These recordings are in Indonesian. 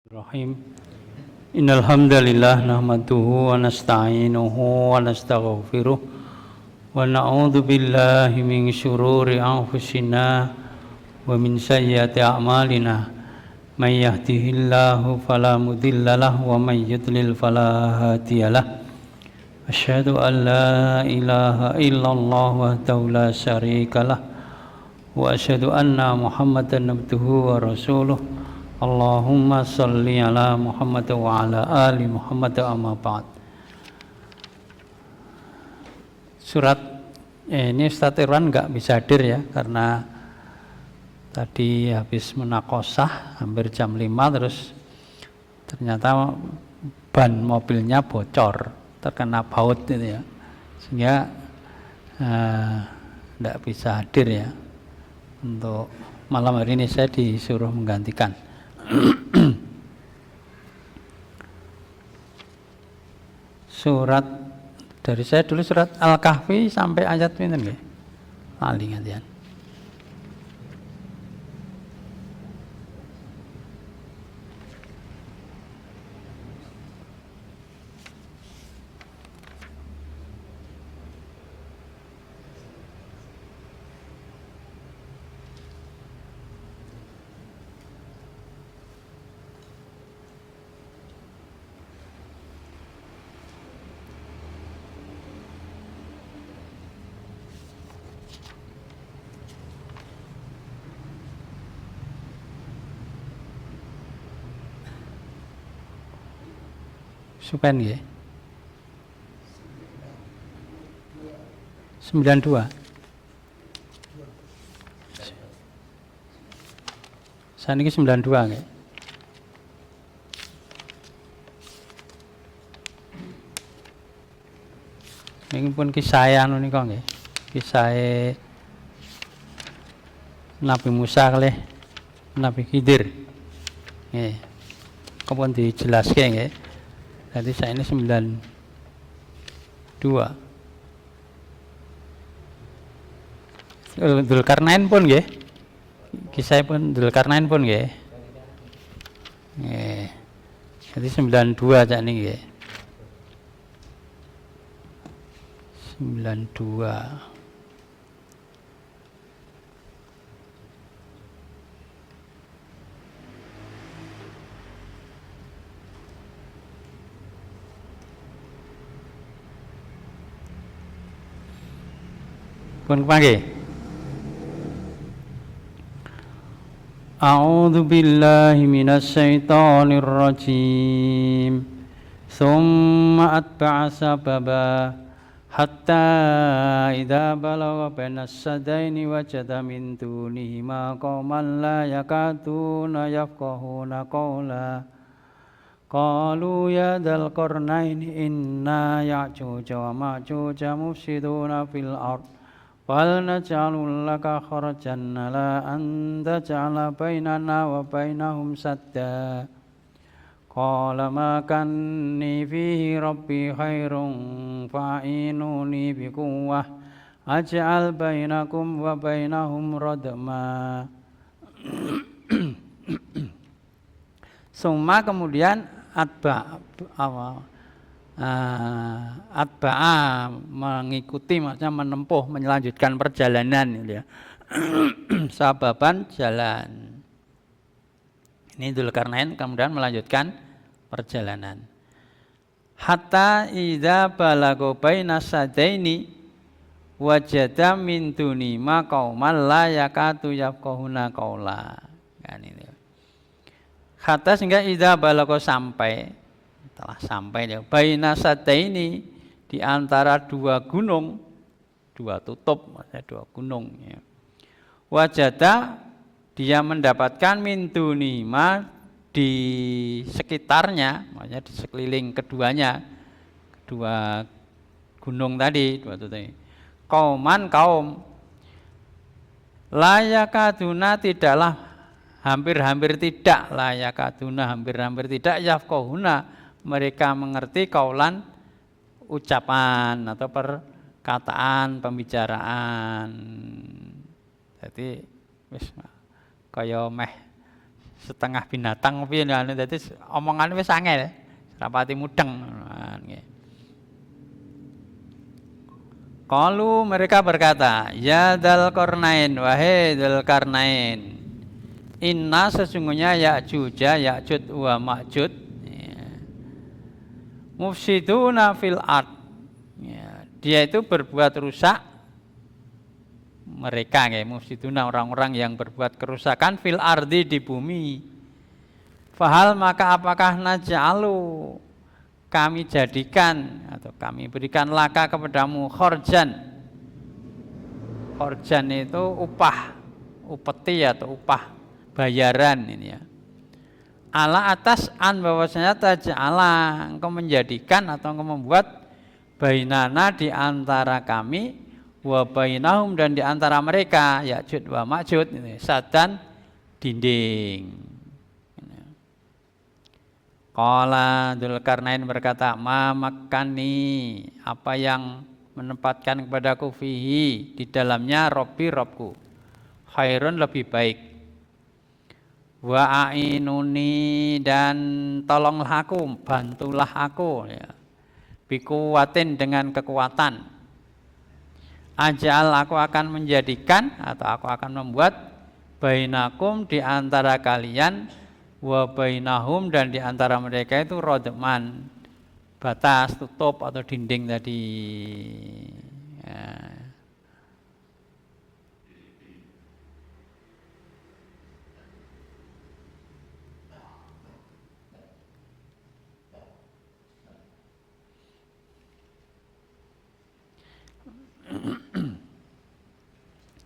Bismillahirrahmanirrahim. Innal hamdalillah nahmaduhu wa nasta'inuhu wa nastaghfiruh wa na'udzu billahi min syururi anfusina wa min sayyiati a'malina. May yahdihillahu fala mudhillalah wa may yudlil fala hadiyalah. Asyhadu an la ilaha illallah wahdahu la syarikalah wa asyhadu anna Muhammadan abduhu wa rasuluh. Allahumma salli ala Muhammad wa ala ali Muhammad amma ba'd. Surat ini Ustaz Irwan nggak bisa hadir ya, karena tadi habis munakosah hampir jam 5, terus ternyata ban mobilnya bocor, terkena baut gitu ya, sehingga nggak bisa hadir ya. Untuk malam hari ini saya disuruh menggantikan. Surat dari saya dulu surat Al-Kahfi sampai ayat pinten nggih? Lali ngantian. Supen nggih. 92. Saniki 92 nggih. Niki pun kisah anu nika nggih. Kisah Nabi Musa kalih Nabi Khidir. Nggih. Kepun dijelaske nggih. Jadi saya ini 92. Dzulkarnain pun nggih. Kisah pun Dzulkarnain pun nggih. Nggih. Jadi 92 cak niki nggih. 92. Pun kepangge. A'udzu billahi minasy syaithanir rajim. Tsumma atba'a sababa hatta idza balagha bainas sadaini wajada min dunihima qauman la yakaduna yafqahuna qawla. Qalu ya dzal qarnaini inna ya'juj wa ma'juj mufsiduna fil ardh fal naj'alul laka kharajan la anta ja'ala bainana wa bainahum sadda. Qala ma kanni fihi rabbi khairun fa'inuni biquwwah aj'al bainakum wa bainahum radma. Summa kemudian atba'a mengikuti, maksudnya menempuh, melanjutkan perjalanan gitu ya. Sababan jalan. Ini Dzulkarnain kemudian melanjutkan perjalanan. Hatta idza balagha bainas sadaini wajada min dunima qauman la yakatu yafqahuna qaula. Kan ini. Hatta sehingga idza balagha sampai, telah sampai ya, bainas sadaini di antara dua gunung, dua tutub, maksudnya dua gunung ya. Wajada dia mendapatkan min dunima di sekitarnya, maksudnya di sekeliling keduanya, kedua gunung tadi, dua tutub. Kauman kaum layakaduna tidaklah hampir-hampir tidak, layakaduna hampir-hampir tidak, yafqahuna mereka mengerti kaulan ucapan atau perkataan, pembicaraan. Jadi wis kaya meh setengah binatang piye anu dadi omongane wis angel, rapati mudeng. Nggih. Qalu mereka berkata, ya Dzulqarnain, wahai Dzulqarnain, inna sesungguhnya Ya'juj wa Ma'juj mufsiduna fil ard. Ya, dia itu berbuat rusak mereka nggih mufsiduna orang-orang yang berbuat kerusakan fil ardi di bumi. Fahal maka apakah naj'alu kami jadikan atau kami berikan laka kepadamu khorjan. Khorjan itu upah, upeti atau upah bayaran ini ya. Ala atas an bahwasanya taj'ala engkau menjadikan atau engkau membuat bainana di antara kami wa bainahum dan di antara mereka Ya'juj wa Ma'juj ini sadan dinding. Qala Dzulqarnain berkata, ma makkani, apa yang menempatkan kepadaku fihi di dalamnya Robku khairun lebih baik, wa ainuni dan tolonglah aku, bantulah aku ya, bikuwatin dengan kekuatan, ajal aku akan menjadikan atau aku akan membuat bainakum di antara kalian wa bainahum dan di antara mereka itu rodman, batas tutup atau dinding tadi ya.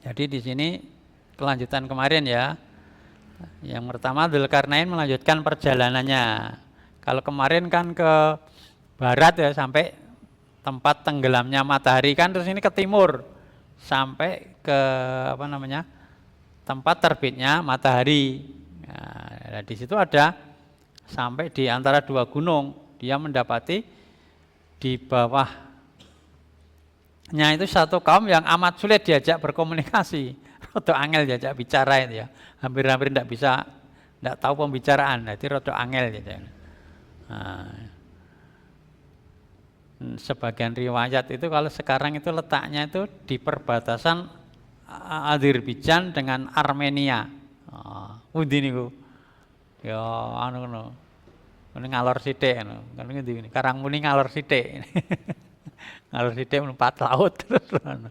Jadi di sini kelanjutan kemarin ya. Yang pertama Dzulqarnain melanjutkan perjalanannya. Kalau kemarin kan ke barat ya sampai tempat tenggelamnya matahari kan, terus ini ke timur sampai ke apa namanya tempat terbitnya matahari. Nah, di situ ada sampai di antara dua gunung, dia mendapati di bawahnya itu satu kaum yang amat sulit diajak berkomunikasi. Rodo angel diajak bicara itu ya, hampir-hampir tidak tahu pembicaraan, jadi rodo angel gitu. Nah, sebagian riwayat itu kalau sekarang itu letaknya itu di perbatasan Azerbaijan dengan Armenia. Pundi niku? Ya anu ngono. Ini ngalor sithik ngono. Kan ngendi Karangmuni ngalor sithik. Ngalor sithik mlumpat laut terus anu.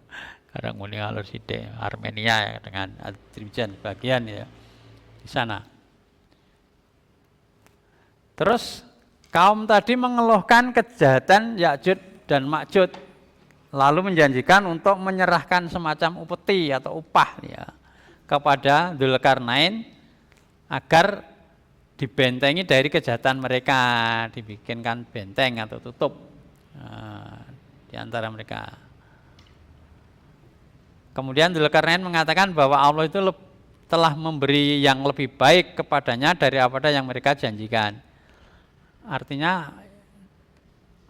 Karangmuni ngalor sithik Armenia dengan Azerbaijan bagian ya di sana. Terus kaum tadi mengeluhkan kejahatan Ya'juj dan Ma'juj, lalu menjanjikan untuk menyerahkan semacam upeti atau upah ya kepada Dzulqarnain agar dibentengi dari kejahatan mereka, dibikinkan benteng atau tutup di antara mereka. Kemudian Dzulqarnain mengatakan bahwa Allah itu telah memberi yang lebih baik kepadanya daripada yang mereka janjikan. Artinya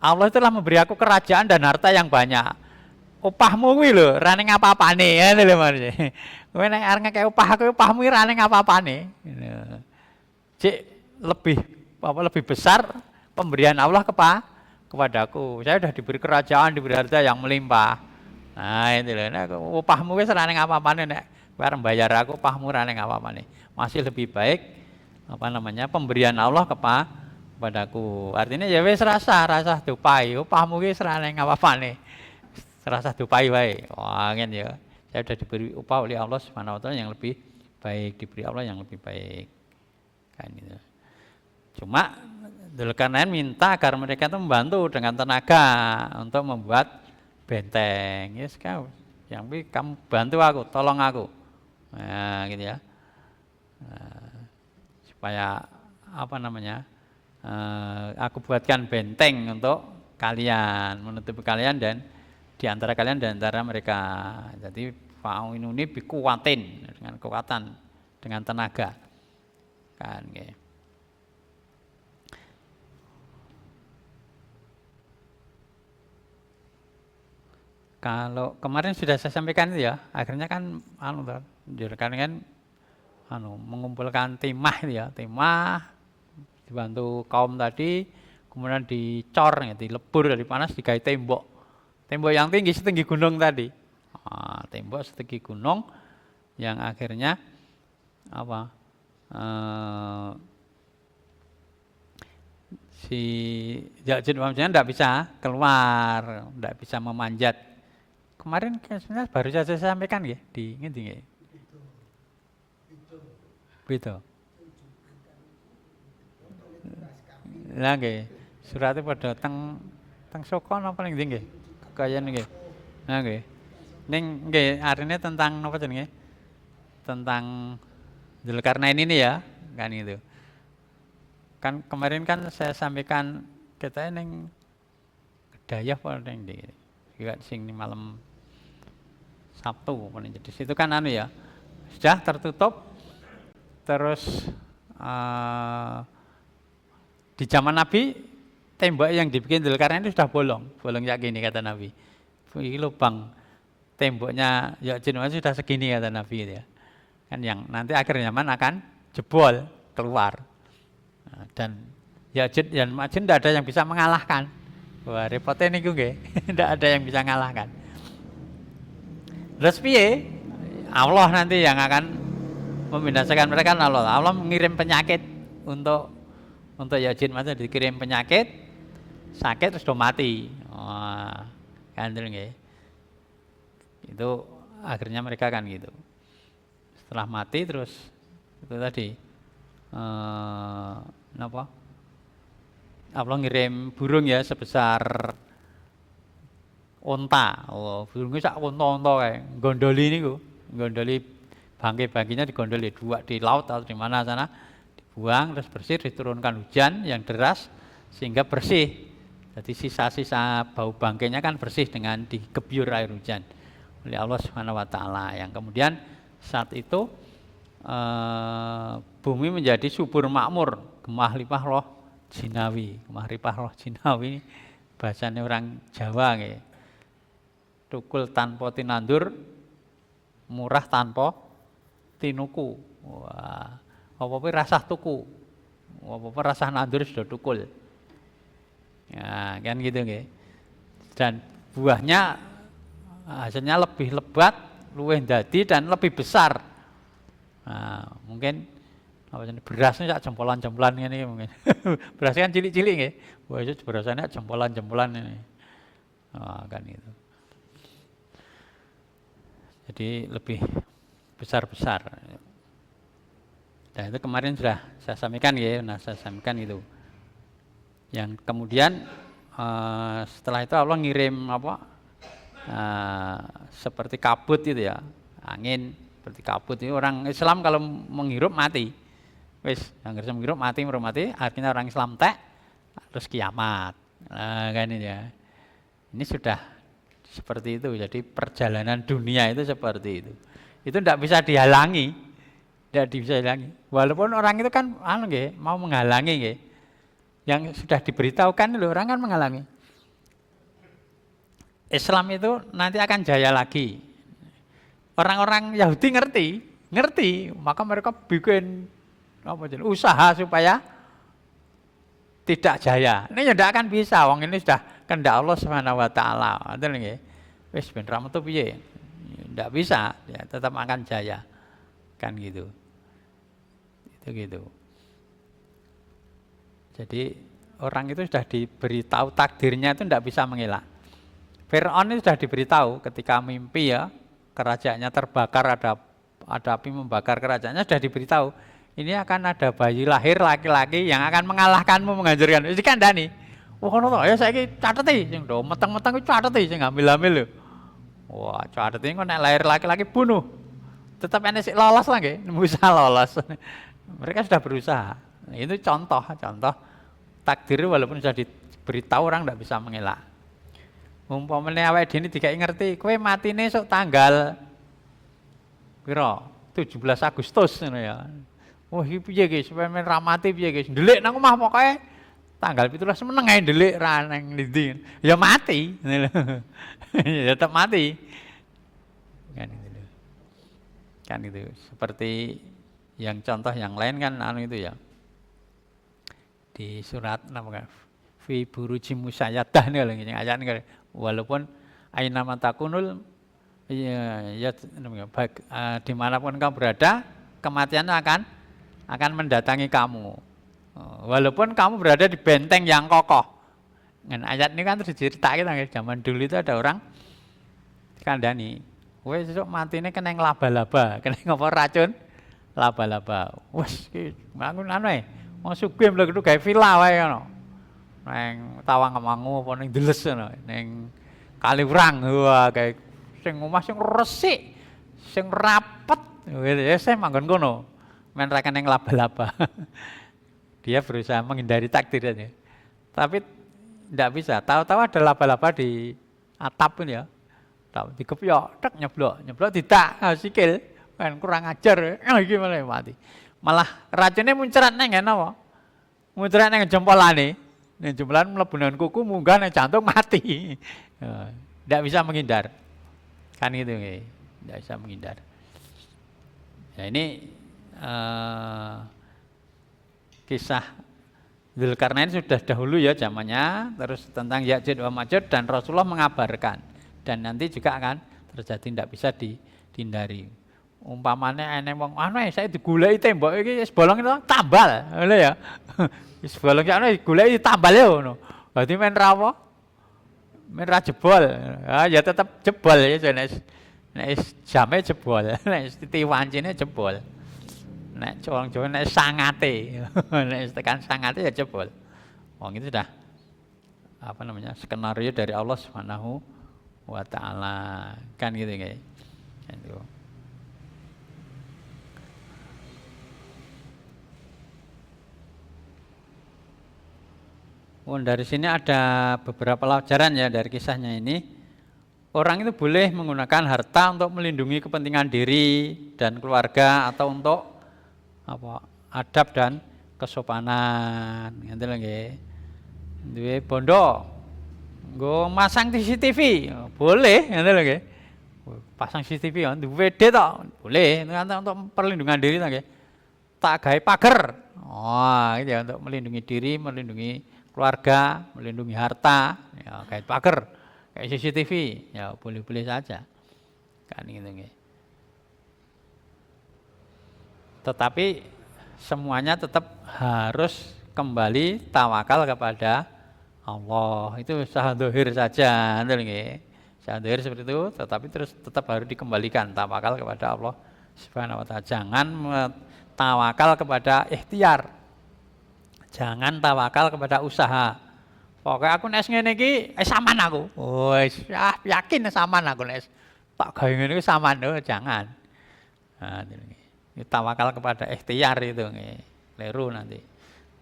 Allah telah memberi aku kerajaan dan harta yang banyak. Upahmu kuwi lho, rane ngapa-apane ngene lho Mas. Kowe nek arep ngekek upah aku, upahmu rane ngapa-apane. Cik lebih besar pemberian Allah kepadaku. Saya sudah diberi kerajaan, diberi harta yang melimpah. Nah, itu lho, nek upahmu wis rane ngapa-apane nek kowe arep bayar aku, upahmu rane ngapa-apane. Masih lebih baik pemberian Allah kepadaku. Artinya ya wis rasa dupai, upahmu wis rane ngapa-apane. Rasa dupai wae. Wah, ngene ya. Saya sudah diberi upah oleh Allah Subhanahu wa taala yang lebih baik, diberi Allah yang lebih baik. Kan gitu. Cuma Dzulqarnain minta agar mereka itu membantu dengan tenaga untuk membuat benteng. Yes, kamu bantu aku, tolong aku. Nah, gitu ya. Supaya aku buatkan benteng untuk kalian, menutupi kalian dan di antara kalian dan antara mereka. Jadi fa'inuni bikuwatin, dengan kekuatan, dengan tenaga. Kan gitu. Kalau kemarin sudah saya sampaikan itu ya, akhirnya kan Dzulqarnain kan mengumpulkan timah itu ya, timah dibantu kaum tadi, kemudian dicor, ya, dilebur dari panas, digawe tembok. Tembok yang tinggi setinggi gunung tadi. Tembok setinggi gunung yang akhirnya si Ya'juj Ma'juj tidak bisa keluar, tidak bisa memanjat. Kemarin sebenarnya baru saja saya sampaikan ya di ngendi nggih. Betul. Lah nggih, surate padha teng Soko napa ning ndi nggih? Kekayan nggih. Nah nggih. Ning nggih arine tentang napa jenenge? Tentang Dzulkarnain ini ya, kan itu. Kan kemarin kan saya sampaikan kita ning Kedayah apa ning ndi. Juga sing malam Sabtu jadi situ kan ya. Sudah tertutup. Terus di zaman Nabi tembok yang dibikin Dzulkarnain itu sudah bolong kayak gini kata Nabi. Ini lubang temboknya Ya'juj Ma'juj sudah segini kata Nabi ya. Kan yang nanti akhir zaman akan jebol keluar. Dan Ya'juj dan Ma'juj tidak ada yang bisa mengalahkan. Wah repotnya nih gue, tidak ada yang bisa mengalahkan. Terus piye? Allah nanti yang akan membinasakan mereka. Allah mengirim penyakit untuk Ya'juj Ma'juj, dikirim penyakit, sakit terus mati. Kan nggih. Itu akhirnya mereka kan gitu. Setelah mati terus itu tadi Allah ngirim burung ya sebesar unta. Burungnya sak unta-unta kae. Gondoli niku. Gondoli bangke-bangkinya digondoli dua di laut atau di mana sana, dibuang terus bersih, diturunkan hujan yang deras sehingga bersih. Jadi sisa-sisa bau bangkainya kan bersih dengan digebyur air hujan oleh Allah Subhanahu wa taala, yang kemudian saat itu bumi menjadi subur makmur, gemah limpah roh jinawi. Gemah limpah roh jinawi bahasanya orang Jawa nggih. Tukul tanpa tinandur, murah tanpa tinuku. Wah, apa-apa rasah tuku. Apa-apa rasah nandur sudah tukul. Ya, kan gitu nggih. Dan buahnya hasilnya lebih lebat, luwih ndadi dan lebih besar. Nah, mungkin berasnya sak jempolan-jempolan ngene mungkin. Beras kan cilik-cilik nggih. Wah, itu berasane jempolan-jempolan ini. Kan itu. Jadi lebih besar-besar. Dan itu kemarin sudah saya sampaikan ya, saya sampaikan itu. Yang kemudian setelah itu Allah ngirim seperti kabut itu ya, angin seperti kabut itu. Orang Islam kalau menghirup mati, wis yang Islam menghirup mati, artinya orang Islam terus kiamat. Kan ini ya. Ini sudah seperti itu. Jadi perjalanan dunia itu seperti itu. Itu tidak bisa dihalangi, Walaupun orang itu kan mau menghalangi nggih. Yang sudah diberitahukan orang kan menghalangi. Islam itu nanti akan jaya lagi. Orang-orang Yahudi ngerti, maka mereka bikin usaha supaya tidak jaya. Ini tidak akan bisa, wong ini sudah kehendak Allah Subhanahu wa taala. Ngoten nggih. Wis ben ra metu piye? Tidak bisa, ya, tetap akan jaya. Kan gitu. Itu gitu. Jadi orang itu sudah diberitahu takdirnya itu tidak bisa mengelak. Fir'aun itu sudah diberitahu ketika mimpi ya, kerajaannya terbakar, ada api membakar kerajaannya, sudah diberitahu. Ini akan ada bayi lahir laki-laki yang akan mengalahkanmu, menghancurkan. Jadi kan Dani. Wah, ngono to, ya saiki cateti sing do meteng-meteng ku cateti sing hamil-hamil lho. Wah, cateti kok nek lahir laki-laki bunuh. Tetap enek sik lolos lah nggih, bisa lolos. Mereka sudah berusaha. Itu contoh takdir walaupun sudah diberitahu orang tidak bisa mengelak. Umpamane awake dhewe dikai ngerti, kowe matine sok tanggal pira? 17 Agustus ngono ya. Wah, iki piye iki supaya men ra mati piye iki? Ndelik nang omah pokoke tanggal 17 meneng ae ndelik ra nang ndi. Ya mati. Ya tetap mati. Kan itu. Seperti Yang contoh yang lain kan itu ya. Di surat apa fi buruji musayyadah nih lho yang ayat ini walaupun aina matakunul ya dimanapun kamu berada kematian akan mendatangi kamu walaupun kamu berada di benteng yang kokoh. Dan ayat ini kan terus diceritakan zaman dulu itu ada orang kandhani wis sesuk matine kena laba-laba kena apa racun laba-laba wis iki bangun ae wong sugih mlek kudu gawe villa wae ngono. Neng Tawangamangu apa ning Deles ngono, ning Kaliurang wah gawe sing omah sing resik, sing rapet gitu ya saya manggon kono. Men rekening laba-laba. Dia berusaha menghindari takdir aja. Tapi tidak bisa. Tahu-tahu ada laba-laba di atap ini ya. Tahu dikepiok, tek nyeblok ditak sikil. Kan kurang ajar. Iki malah mati. Malah racunnya muncrat neng apa? Muncrat neng jempolane. Neng jempolan mlebu nang kuku munggah nang jantung mati. Tidak bisa menghindar. Kan gitu nggih. Tidak bisa menghindar. Ya ini kisah Dzulkarnain sudah dahulu ya zamannya, terus tentang Ya'juj wa Ma'juj dan Rasulullah mengabarkan dan nanti juga akan terjadi, tidak bisa dihindari. Umpamanya ene wong saya digulai tembok iki wis bolong itu tambal, ngono ya. Wis bolong sakno digulai tambal ya ngono. Berarti men ra apa? Men ra jebol. Ya tetap jebol ya nek jame jebol, nek titiwancine jebol. Nek wong Jawa nek sangate. Nek tekan sangate ya jebol. Wong itu sudah skenario dari Allah Subhanahu wa taala. Kan gitu nggih. Itu. Dari sini ada beberapa pelajaran ya dari kisahnya ini. Orang itu boleh menggunakan harta untuk melindungi kepentingan diri dan keluarga atau untuk adab dan kesopanan. Ngene lho nggih. Duwe bondo nggo masang CCTV, boleh ngene lho nggih. Pasang CCTV ya duwe WD to, boleh untuk perlindungan diri to nggih. Tak gawe pager. Oh, itu ya untuk melindungi diri, melindungi keluarga, melindungi harta, ya kayak pager, kayak CCTV, ya boleh-boleh saja. Kan gitu nggih. Tetapi semuanya tetap harus kembali tawakal kepada Allah. Itu sahadhir saja, ngoten nggih. Sahadhir seperti itu, tetapi terus tetap harus dikembalikan tawakal kepada Allah Subhanahu wa taala. Jangan tawakal kepada ikhtiar. Jangan tawakal kepada usaha. Pokoknya aku nek ngene iki saman aku. Wis yakin saman aku nek tak gawe ngene iki saman, jangan. Nah, ini tawakal kepada ikhtiar itu nggih. Keliru nanti.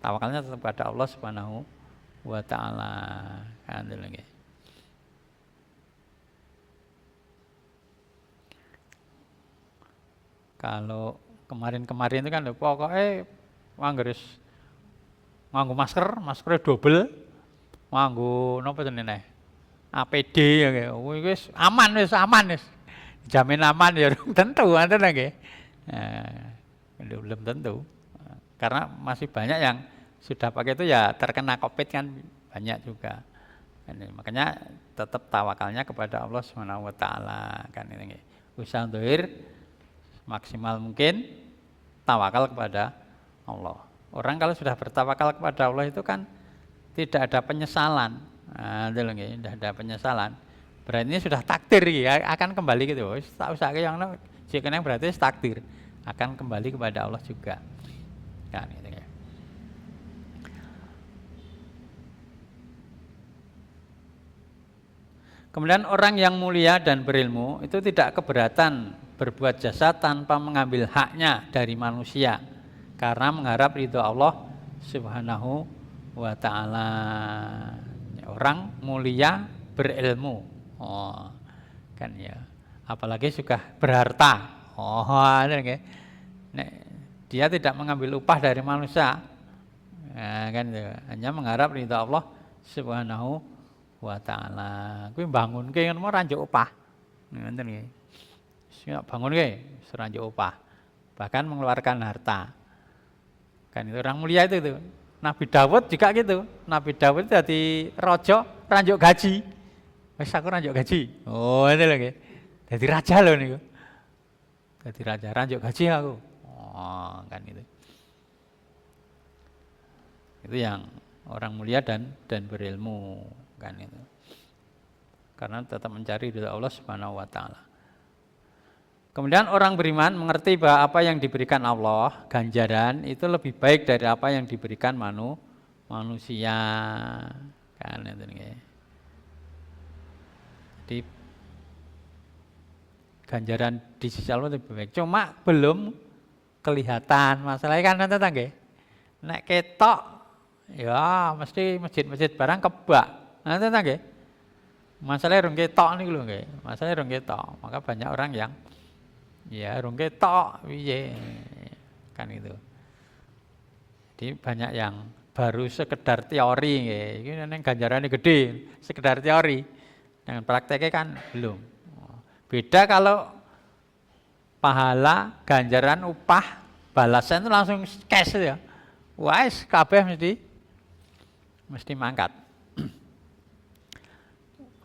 Tawakalnya tetap kepada Allah Subhanahu wa taala. Kan nggih. Kalau kemarin-kemarin itu kan pokoknya anggere nganggo maskernya double, nganggo napa jenenge? APD ya wis aman wis. Jamin aman ya tentu ngoten nggih. Belum tentu. Karena masih banyak yang sudah pakai itu ya terkena Covid kan banyak juga. Makanya tetap tawakalnya kepada Allah Subhanahu wa taala kan ini nggih. Usaha zahir maksimal mungkin tawakal kepada Allah. Orang kalau sudah bertawakal kepada Allah itu kan tidak ada penyesalan. Nah, itu loh, tidak ada penyesalan. Berarti ini sudah takdir ya, akan kembali gitu. Tak usah yang yang berarti takdir akan kembali kepada Allah juga. Kan gitu ya. Kemudian orang yang mulia dan berilmu itu tidak keberatan berbuat jasa tanpa mengambil haknya dari manusia. Karena mengharap ridho Allah Subhanahu wa taala. Orang mulia berilmu. Oh, kan ya. Apalagi suka berharta. Oh, okay. Dia tidak mengambil upah dari manusia. Nah, kan ya. Hanya mengharap ridho Allah Subhanahu wa taala. Kuwi bangunke ngono ora njuk upah. Ngoten nggih. Sing bangunke ora njuk upah. bahkan mengeluarkan harta. Kan itu orang mulia itu. Nabi Dawud juga gitu. Nabi Dawud itu jadi raja, ranjuk gaji. Wes aku ranjuk gaji. Oh, itu lho nggih. Jadi raja loh niku. Jadi raja, ranjuk gaji aku. Oh, kan itu. Itu yang orang mulia dan berilmu, kan itu. Karena tetap mencari ridha Allah Subhanahu wa taala. Kemudian orang beriman mengerti bahwa apa yang diberikan Allah, ganjaran itu lebih baik dari apa yang diberikan manusia. Kan itu nggih. Jadi ganjaran di sisi Allah lebih baik. Cuma belum kelihatan. Masalahnya kan nanti nggih. Nek ketok ya mesti masjid-masjid barang kebak. Nanti nggih. Masalahnya rung ketok niku lho nggih. Masalahnya rung ketok. Maka banyak orang yang ya rung ketok piye. Kan itu. Jadi banyak yang baru sekedar teori nggih. Iki neng ganjarane gede, sekedar teori. Dengan prakteknya kan belum. Beda kalau pahala, ganjaran, upah, balasan itu langsung cash ya. Wais kabeh mesti mangkat.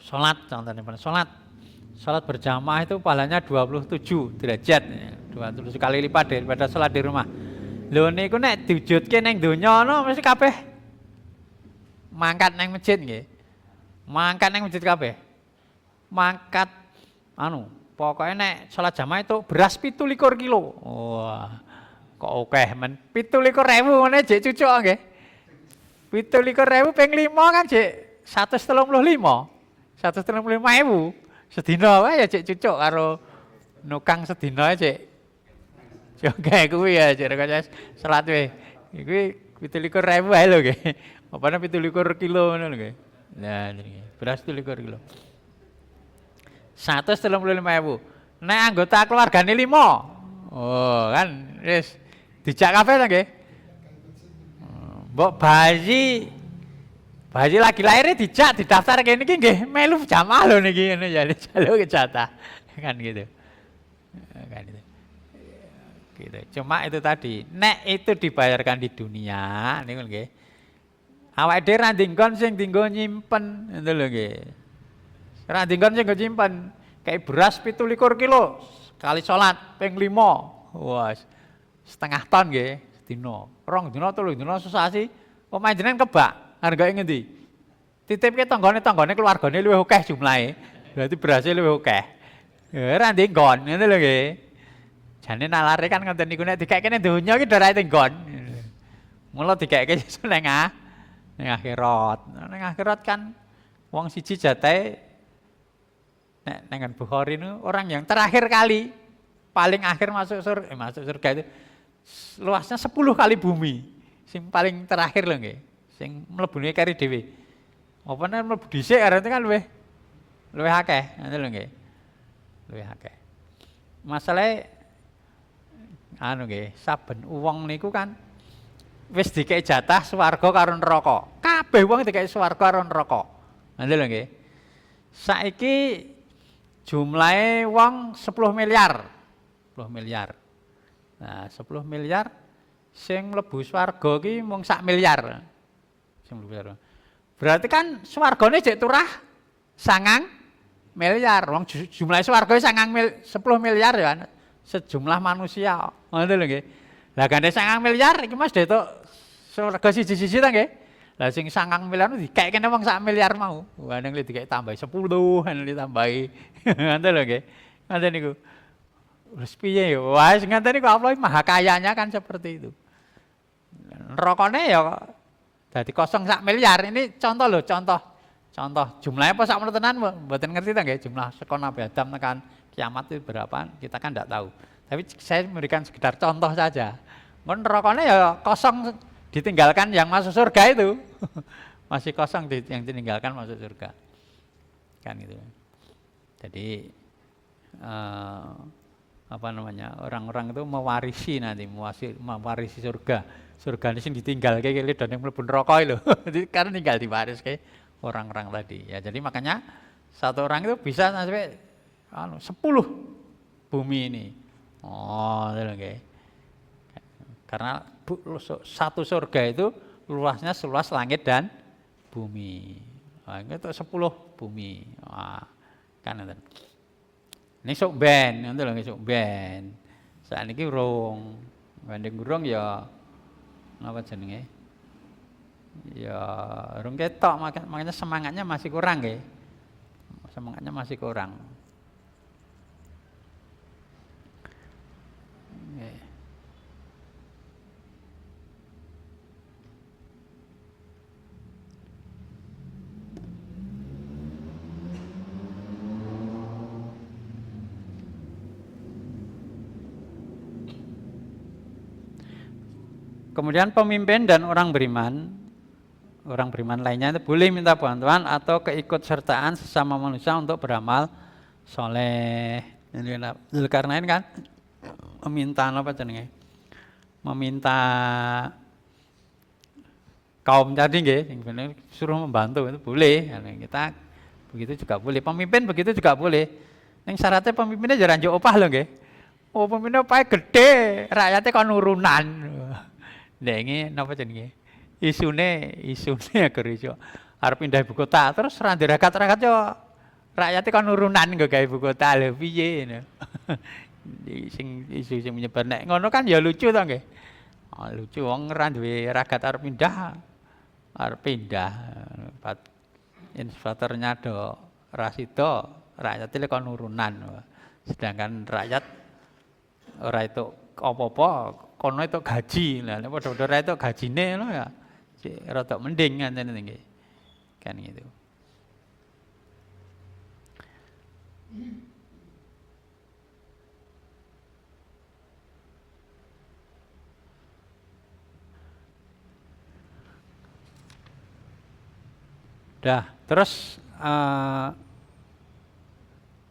Salat contohnya, salat berjamaah itu pahalanya 27 derajat, 27 kali lipat daripada salat di rumah. Lho niku nek diwujudke ning donya no mesti kabeh mangkat nang masjid nggih. Mangkat nang masjid kabeh. Mangkat pokoknya nek salat jamaah itu beras 17 kilo. Wah. Kok akeh men 17.000 ngene jek cucuk nggih. 17.000 ping 5 kan jek 135. 135.000 sedina wae ya jek cucuk karo nukang sedina jek. Joge kuwi ya jek kaya salat wae. Iku 17.000 wae lho nggih. Apane 17 kilo ngono lho nggih. Nah niki beras 17 kilo. 135.000. Nek anggota keluargane 5. Oh, kan wis dijak kabeh ta nggih. Mbok bayi lagi lahirnya dijak didaftar kayak niki nggih melu jamaah lho niki ngene ya jaluk jatah. Kan gitu. Kan gitu. Gitu. Cuma itu tadi, nek itu dibayarkan di dunia niku nggih. Awake dhewe ra ndinggon sing dienggo nyimpen ngono lho nggih. Ra ndinggon sing nggo nyimpen. Kayak beras 17 kilo kali salat ping 5. Wah, setengah ton nggih sedina. 2 dina 3 dina sesasi omahe jenengan kebak. Hargane ngendi? Titipke tanggane keluargane luwih akeh jumlahe. Berarti berase luwih akeh. Ya ra ndinggon ngono lho nggih. Jane nalare kan ngoten niku nek dikeke ning donya iki darahe nggon. Mula dikeke ning akhirat. Ning akhirat kan wong siji jatahe nek nang Bukhari itu orang yang terakhir kali paling akhir masuk surga itu luasnya 10 kali bumi. Sing paling terakhir lho nggih. Sing mlebune kari dhewe. Apa nek mlebu dhisik arep kan luwih akeh, ngono lho nggih. Luwih akeh. Masalahe nggih, saben wong niku kan wis dikek jatah swarga karo neraka. Kabeh wong dikek swarga karo neraka. Ngono lho nggih. Saiki jumlahe wong 10 miliar. 10 miliar. Nah, 10 miliar sing mlebu swarga ki mung 1 miliar. Sing mlebu. Berarti kan swargane jek turah 9 miliar. Wong jumlahe swarga 10 miliar ya sejumlah manusia. Ngono lho nggih. Lah gandhe 9 miliar iki Mas detok swarga siji-siji ta nggih. Lah sing 9 miliar dikek kene wong 1 miliar mau. Wah ning dikek tambahi 10, nek ditambahi. Ngoten lho nggih. Ngoten niku. Wis piye ya? Wah, sing ngoten niku Allah Maha Kayanya kan seperti itu. Nerakane ya dadi kosong 1 miliar. Ini contoh lho, contoh. Jumlahnya apa sak menawa tenan mboten ngerti ta nggih jumlah saka Nabi Adam tekan kiamat itu berapa? Kita kan enggak tahu. Tapi saya memberikan sekedar contoh saja. Mun nerakane ya kosong ditinggalkan yang masuk surga itu. Masih kosong yang ditinggalkan masuk surga. Kan itu. Jadi orang-orang itu mewarisi nanti mewarisi surga ini sing ditinggal kayak dan yang mlebu neraka lho. Jadi karena tinggal diwaris kayak orang-orang tadi ya. Jadi makanya satu orang itu bisa sampai 10 bumi ini. Oh, itu lho nggih. Karena satu surga itu luasnya seluas langit dan bumi. Nah, itu 10 bumi. Wah, kan itu. Ini sok ben, itu lho sok ben. Saat ini urung, banding urung ya apa jenenge? Ya urung ketok, makanya semangatnya masih kurang nggih. Semangatnya masih kurang. Nggih. Kemudian pemimpin dan orang beriman lainnya itu boleh minta bantuan atau keikutsertaan sesama manusia untuk beramal soleh. Karena ini kan meminta apa jenenge? Meminta kaum tadi nggih, suruh membantu itu boleh. Kita begitu juga boleh. Pemimpin begitu juga boleh. Ning syaratnya pemimpinnya jangan njuk opah lho nggih. Oh pemimpinnya opahe gede, rakyatnya kon nurunan. Nah ini apa jenenge? Isune agar iso arep pindah ibu kota terus ra ndirakat-rakat yo rakyate kon nurunan nggo gawe ibu kota lho piye ngono. Sing isu sing menyebar nek ngono kan ya lucu to nggih. Oh, lucu wong ra duwe ragat arep pindah. Infrastrukturnya do rasida rakyate kon nurunan. Sedangkan rakyat ora itu apa-apa kono itu gaji. Lah nek padha-padha ra itu gajine lho ya. Sik rada mending ngene nggih. Kan gitu. Dah, terus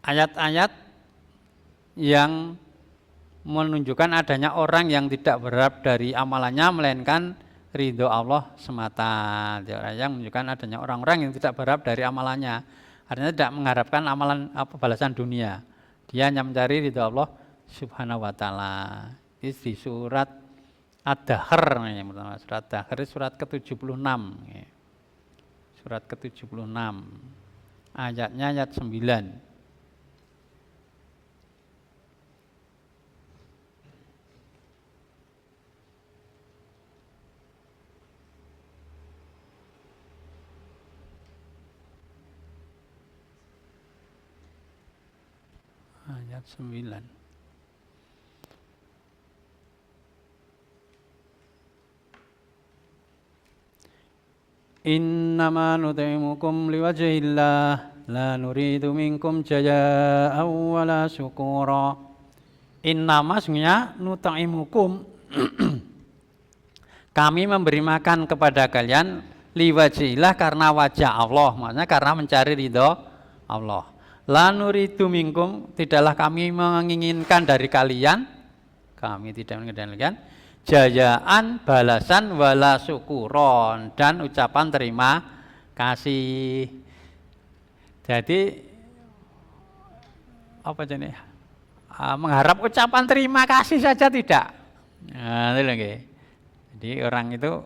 ayat-ayat yang menunjukkan adanya orang yang tidak berharap dari amalannya melainkan ridho Allah semata. Yang menunjukkan adanya orang-orang yang tidak berharap dari amalannya, artinya tidak mengharapkan amalan balasan dunia. Dia hanya mencari ridho Allah Subhanahu wa taala. Ini di surat Ad-Dahr, surat Ad-Dahr surat ke-76. Surat ke-76. Ayatnya ayat 9. Ayat 9. Innama nut'imukum liwajhillah la nuridu minkum jazaa'an wala syukura. Innama sesungguhnya nut'imukum kami memberi makan kepada kalian liwajhillah karena wajah Allah, maksudnya karena mencari ridho Allah. La nuridu minkum, tidaklah kami menginginkan dari kalian, kami tidak menginginkan dari kalian jayaan balasan wala syukuron dan ucapan terima kasih. Jadi apa jenis mengharap ucapan terima kasih saja tidak. Nah, itu lagi. Jadi orang itu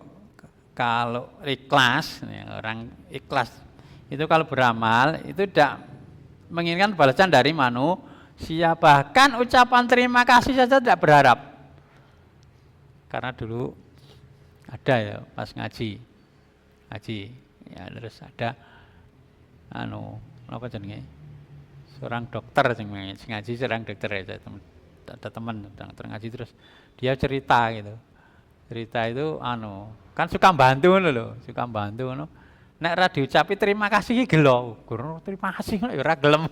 kalau ikhlas, orang ikhlas itu kalau beramal itu tidak menginginkan balasan dari manusia, bahkan ucapan terima kasih saja tidak berharap. Karena dulu ada ya pas ngaji ya, terus ada apa jenenge seorang dokter sing ngaji, seorang dokter ya, ada teman ngaji, terus dia cerita itu kan suka bantu loh, nek ra diucapi terima kasih iki gelo, guru terima kasih ya ora gelem.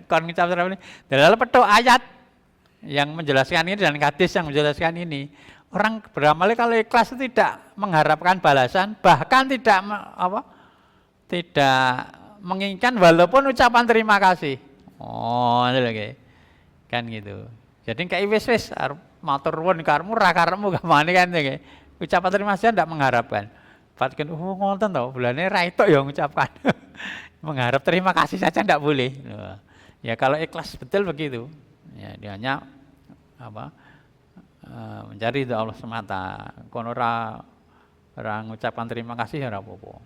Kon ngucap terima kasih. Dalam petuk ayat yang menjelaskan ini dan hadis yang menjelaskan ini, orang beramal kalau ikhlas itu tidak mengharapkan balasan, bahkan tidak menginginkan walaupun ucapan terima kasih. Oh, itu lagi. Kan gitu. Jadi kayak wis matur nuwun karepmu ra karepmu gamane kan iki. Ucapan terima kasih tidak mengharapkan. Patken ngoten to, bulane ra itu ya ngucapkan. Mengharap terima kasih saja tidak boleh. Ya kalau ikhlas betul begitu. Ya, dia hanya mencari ridho Allah semata. Kono ora ngucapkan terima kasih ora apa-apa.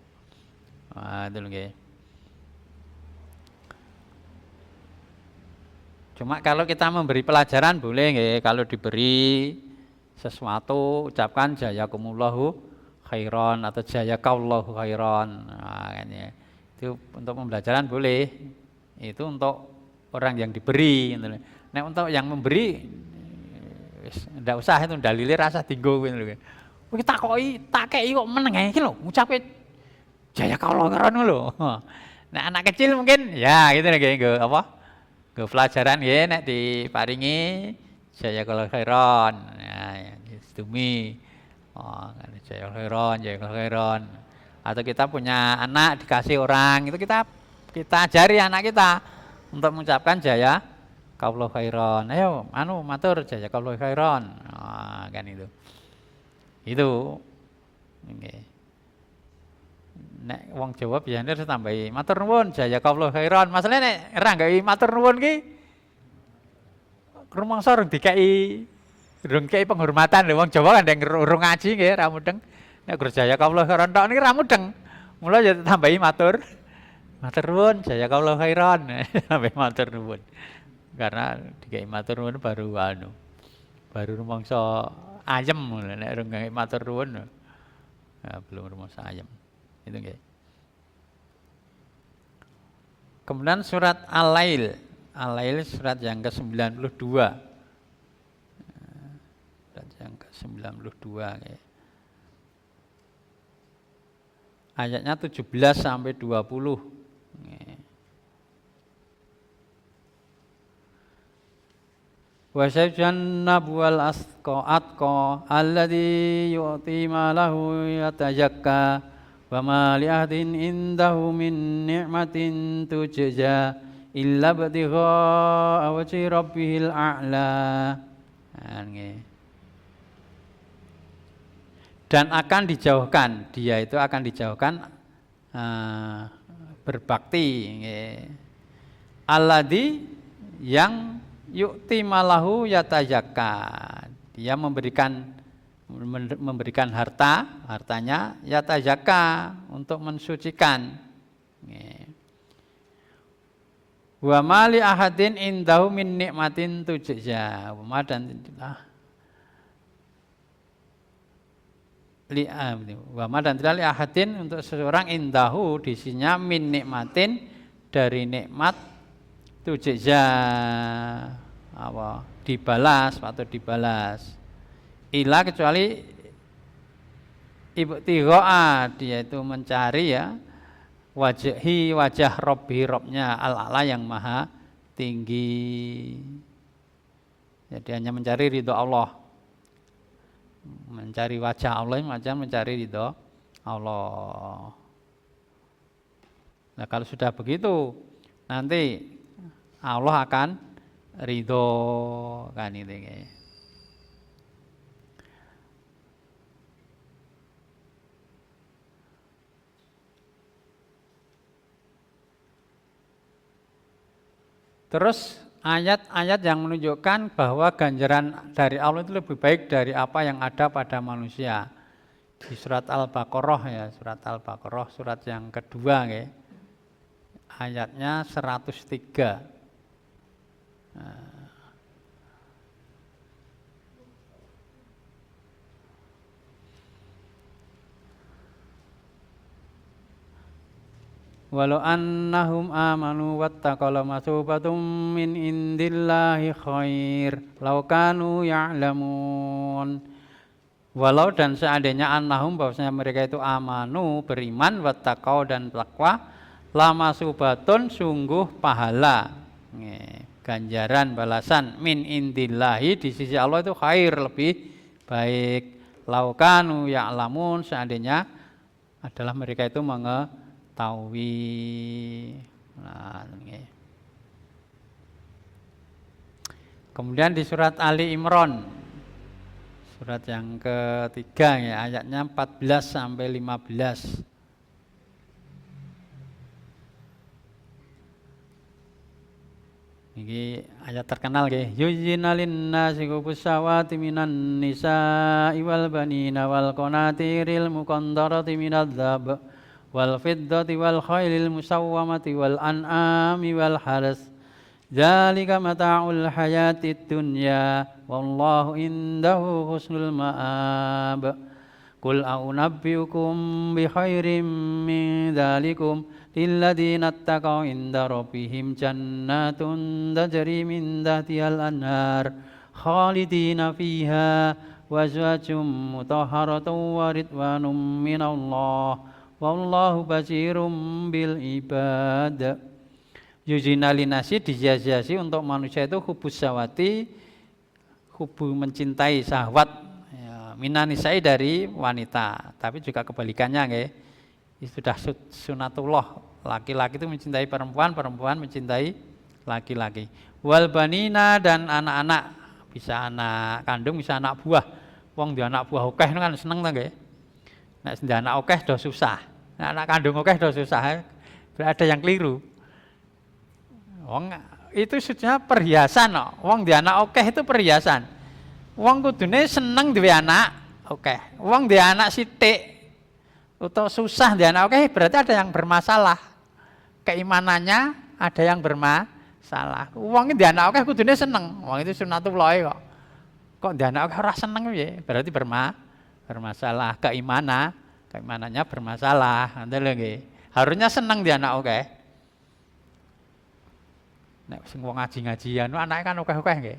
Itu lho nggih. Cuma kalau kita memberi pelajaran boleh nggih, kalau diberi sesuatu ucapkan jazakumullahu khairon atau jazakallahu khairon. Nah, kan ya. Itu untuk pembelajaran boleh. Itu untuk orang yang diberi gitu. Nek untuk yang memberi ndak usah itu dalile rasa dinggo gitu lho. Kowe tak kei kok meneng iki lho, ngucape jazakallahu khairon lho. Nek anak kecil mungkin ya gitu nggih apa? Ke pelajaran ya nek diparingi jazakallahu khairan. Ya, sedumi. Oh, jazakallahu khairan. Atau kita punya anak dikasih orang, itu kita ajari anak kita untuk mengucapkan jazakallahu khairan. Ayo, matur jazakallahu khairan. Oh, kan itu. Itu. Okay. Nek wong Jawa biasane harus tambahi matur nuwun jazakallahu khairan. Masalahnya nek ora gawe matur nuwun ki rumangsa urung dikai penghormatan lho wong Jawa kan urung ngaji nggih ra mudeng. Nek jazakallahu khairan tok niki ra mudeng. Mula ya tambahi matur nuwun jazakallahu khairan. Tambahi matur nuwun. Karena dikai matur nuwun baru rumangsa ayem nek urung gawe matur nuwun. Ya, belum rumangsa ayem. Itu nggih. Kemudian surat Al-Lail. Al-Lail surat yang ke-92. Surat yang ke-92 nggih. Ayatnya 17 sampai 20. Nggih. Wa sayjannabu al-asqa alladzi yu'ti malahu yatazakka wa ma li ahadin indahu min ni'matin tujza illa btigha wajhi rabbihil a'la. Dan akan dijauhkan, dia itu akan dijauhkan berbakti. Alladzi yang yu'ti malahu yatazakka, dia memberikan hartanya yatazakka untuk mensucikan. Wa ma li ahadin indahu min nikmatin tujza. Wa dan tidak li ahadin untuk seseorang indahu di sisinya min nikmatin dari nikmat tujza apa dibalas atau dibalas. Ila kecuali ibtigha, dia itu mencari ya wajah Rabbi, Robnya al-a'la yang maha tinggi. Jadi hanya mencari ridho Allah, mencari wajah Allah macam mencari ridho Allah. Nah kalau sudah begitu nanti Allah akan ridho kan itu. Terus ayat-ayat yang menunjukkan bahwa ganjaran dari Allah itu lebih baik dari apa yang ada pada manusia. Di surat Al-Baqarah ya, surat Al-Baqarah surat yang kedua ya. Ayatnya 103. Walau annahum amanu wattaqaw lamasubatum min indillahi khair law kanu ya'lamun. Walau dan seandainya annahum bahwasanya mereka itu amanu beriman wattaqaw dan takwa lamasubatun sungguh pahala ganjaran balasan min indillahi di sisi Allah itu khair lebih baik. Law kanu ya'lamun seandainya adalah mereka itu mengetahui. Nah, kemudian di surat Ali Imran, surat yang ketiga ya, ayatnya 14 sampai 15. Iki ayat terkenal nggih. Yuzyina lin-nasi hubbus syahawati minan nisa'i wal banina wal qanatiril muqantarati minadh-dhahab wal fiddati wal khailil musawwamati wal an'ami wal haras. Dzalika mata'ul hayatid dunya wallahu indahu husnul ma'ab. Qul a'unabbiukum bi khairim min dzalikum lilladzina ittaqaw inda rabbihim jannatun tajri min tahtihal anhar khalidina fiha wa azwajum mutahharatun wa ridwanum minallah wallahu basirum bil ibad. Yuzina linasi dihiasi untuk manusia itu hubus syahwati, hubu mencintai syahwat ya, minanisai dari wanita, tapi juga kebalikannya nggih. Itu sudah sunatullah, laki-laki itu mencintai perempuan, perempuan mencintai laki-laki. Wal banina dan anak-anak, bisa anak kandung, bisa anak buah. Wong di anak buah akeh kan seneng ta nggih. Nek di anak akeh do susah. Nek anak kandung akeh do susah. Berarti ada yang keliru. Wong itu sudah perhiasan kok. Wong di anak akeh itu perhiasan. Wong kudune seneng duwe anak akeh. Wong di anak sithik atau susah di anak oke berarti ada yang bermasalah, keimanannya ada yang bermasalah. Uang di anak oke kudune seneng, uang itu sunatullah kok di anak oke ora seneng ya berarti bermasalah, keimanannya bermasalah. Nanti lagi harusnya seneng di anak oke. Nek sing wong ngaji-ngajian anake kan oke-oke nggih.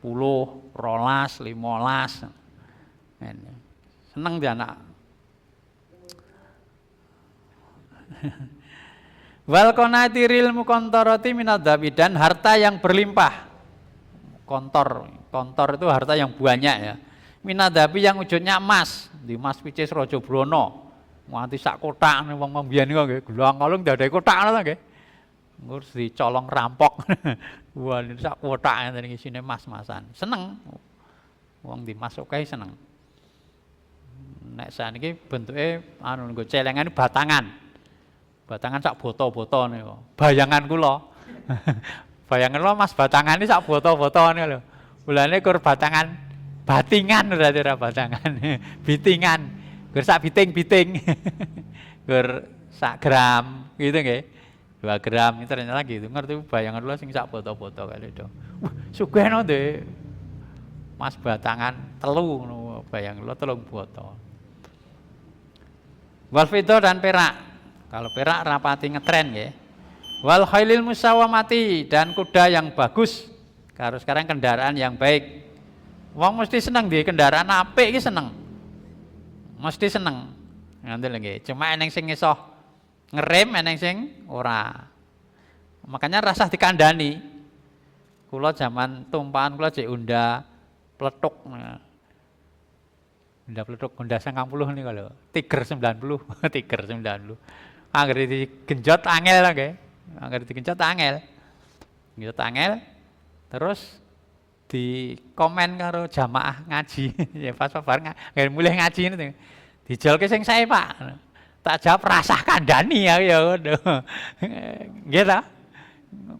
10, 12, 15. Seneng di anak. Wal qanatiril muqantarati minadz-dzahabi dan harta yang berlimpah. Kontor itu harta yang banyak ya. Minadz-dzahabi yang ujungnya emas, di Mas Picis Raja Brana. Nganti sak kotak wong mbiyen niku nggih, gelang-kalung dadi kotak ngono nggih. Ngurus dicolong rampok. Wah, sak kotak ngene isine mas-masan. Seneng. Wong di mas oke seneng. Nek saniki bentuke anu nggo celengan batangan. Batangan sak boto-boto niku. Bayangan kula. Bayangan kula Mas batangan iki sak boto-boto niku lho. Mulane kur batangan batingan berarti ora batangan. Bitingan. Gur sak biting-biting. Gur sak gram gitu nggih. 2 gram itu ternyata gitu. Ngerti bayangan kula sing sak boto-boto kali itu. Sugih no Dek. Mas batangan telu ngono bayangan kula 3 boto. Wal fiddah dan perak. Kalau perak rapati ngetren ya. Wal khailil musawwamati dan kuda yang bagus. Kalau sekarang kendaraan yang baik. Wong mesti seneng di kendaraan apik iki seneng. Mesti seneng. Nanti lagi. Cuma eneng sing iso ngerem, eneng sing ora. Makanya rasah dikandani. Kula zaman tumpahan kula jek Honda pletuk. Honda pletuk Honda 90 niku lho. Tiger 90, Tiger 90. Angger digenjot angel lah nggih. Angger digenjot angel. Genjot angel terus di komen karo jamaah ngaji. Ya pas bareng mulai ngaji niku. Dijolke sing sae, Pak. Tak jawab rasah kandhani ya ngono. Nggih ta?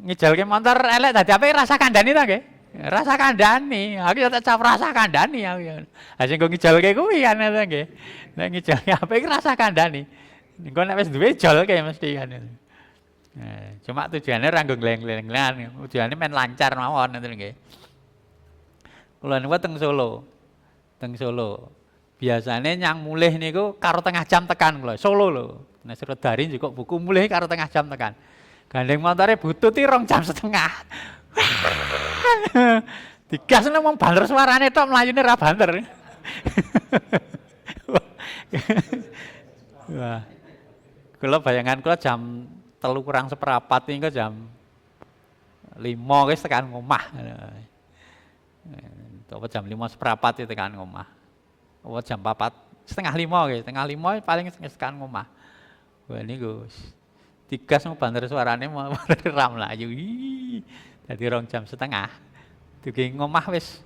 Ngijolke motor elek dadi apik rasah kandhani ta nggih? Rasah kandhani. Aku ya tak jawab rasah kandhani aku ya. Ha sing go ngijolke kuwi kan ta nggih. Nek ngijolke apik rasah kandhani. Engko nek wis duwe jol kae mesti kan. Cuma tujuannya ora nggo gleng-gleng-glengan, tujuannya main lancar mawon ngoten nggih. Kula niku teng Solo. Teng Solo. Biasane nyang mulih niku karo tengah jam tekan kula. Solo lho. Nek Srodari juga buku mulih karo tengah jam tekan. Gandeng motore bututi 2 jam setengah. Digas nek wong baler suarane tok mlayune ra banter. Wah. Kula bayangan kula jam 3 kurang seperempat niku jam 5 wis tekan omah. Apa jam 5 seperempat itu tekan omah. Apa jam 4 setengah 5 nggih, setengah 5 paling tekan omah. Wah niku digas mau banter suarane mau ram layu. Dadi 2 jam setengah. Dugi ngomah wis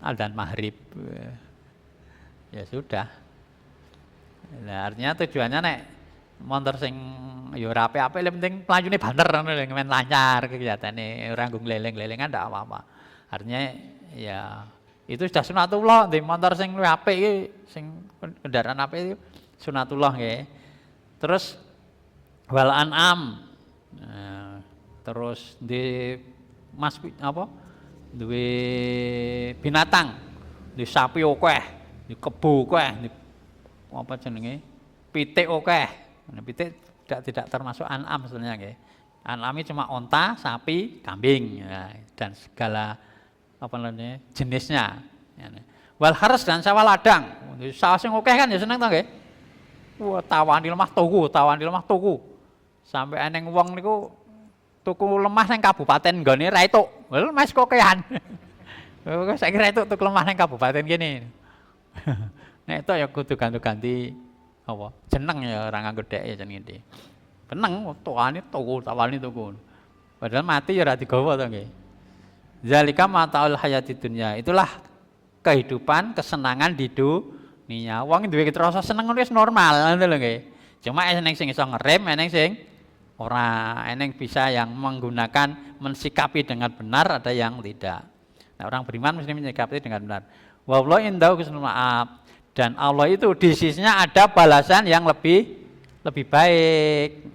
adzan maghrib. Ya sudah. Nah, artinya tujuannya nek Montor sing ya ora apik-apik, penting mlayune banter ngono lho, men lancar kegiatane, ora nggo gleleng-glelengan ndak apa-apa. Artinya ya itu sudah sunatullah, ndek motor sing luwih apik iki, sing kendaraan apik iki sunatullah nggih. Terus wal an'am. Terus di mas apa? Duwe binatang, di sapi akeh, di kebo akeh, di apa jenenge? Pitik akeh. Nah, pitik tidak termasuk an'am sebenarnya nggih. An'am ini cuma onta, sapi, kambing ya, dan segala apa namanya jenisnya. Wal haras dan sawah ladang. Sawah sing akeh kan ya seneng to nggih. Wah, tawani lemah tuku. Sampai eneng wong niku tuku lemah nang kabupaten nggone ra etuk. Lha mas kokean. Saiki ra etuk tuku lemah nang kabupaten kene. Nek etuk ya kudu ganti-ganti apa? Jeneng ya ora nganggo dek ya jenenge iki. Seneng tawani tuku. Padahal mati ya ora digawa to nggih. Zalika mataul hayati dunya. Itulah kehidupan, kesenangan di dunia. Wong duwe rasa seneng ngono wis normal ngono lho nggih. Cuma eneng sing iso ngerem, eneng sing ora, eneng bisa yang menggunakan mensikapi dengan benar, ada yang tidak. Nah, orang beriman mesti menyikapi dengan benar. Wallahu indahu husnul ma'ab, dan Allah itu di sisinya ada balasan yang lebih baik.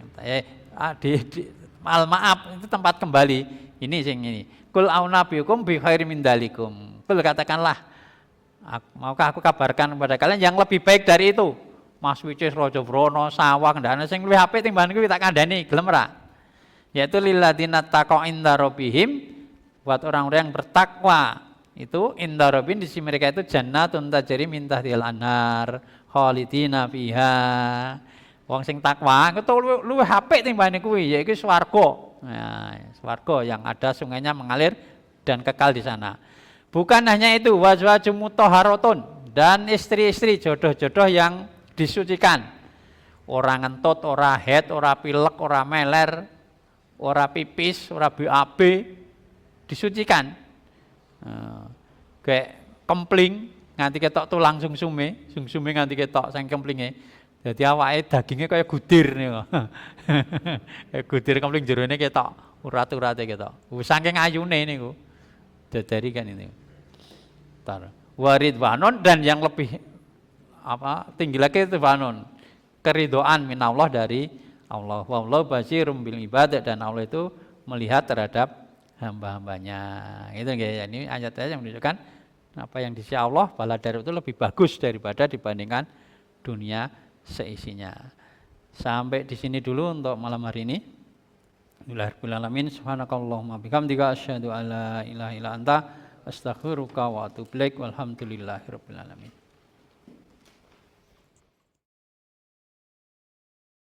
Al ma'ab itu tempat kembali. Ini sing ini. Kul aunabiukum bi khairim min dalikum. Kul katakanlah, maukah aku kabarkan kepada kalian yang lebih baik dari itu. Mas Wicis Raja Brono sawang dan sing luwih apik timbang niku tak kandhani, gelem ora? Yaitu lilladzina taqau inda rabbihim, buat orang-orang yang bertakwa. Itu inda rabbin di sisi mereka itu jannatun tajri min tahtihal anhar khalidina fiha. Wong sing takwa itu luwih apik timbang niku yaiku swarga. Nah, swarga yang ada sungainya mengalir dan kekal di sana. Bukan hanya itu, wazwajum mutahharatun, dan istri-istri jodoh-jodoh yang disucikan. Ora ngentut, ora head, ora pilek, ora meler, ora pipis, ora BAB, disucikan. Kayak kempling nganti ketok tulang sungsume nganti ketok sang kemplinge. Dadi awake dagingnya kaya gudir niku. Kayak gudir kempling jerone ketok, urat-urate ketok. Saking ayune niku. Dadari kan ini. Waridwanon, dan yang lebih tinggi lagi itu ridwan, keridhaan minallah dari Allah. Wallahu basirum bil ibadah, dan Allah itu melihat terhadap hamba-hambanya. Itu nggih. Ini ayat-ayat yang menunjukkan apa yang di sisi Allah bala dari itu lebih bagus daripada dibandingkan dunia seisinya. Sampai di sini dulu untuk malam hari ini. Alhamdulillahirabbil alamin. Subhanakallahumma bihamdika asyhadu alla ilaha illa anta astaghfiruka wa atubu ilaik. Walhamdulillahirabbil alamin.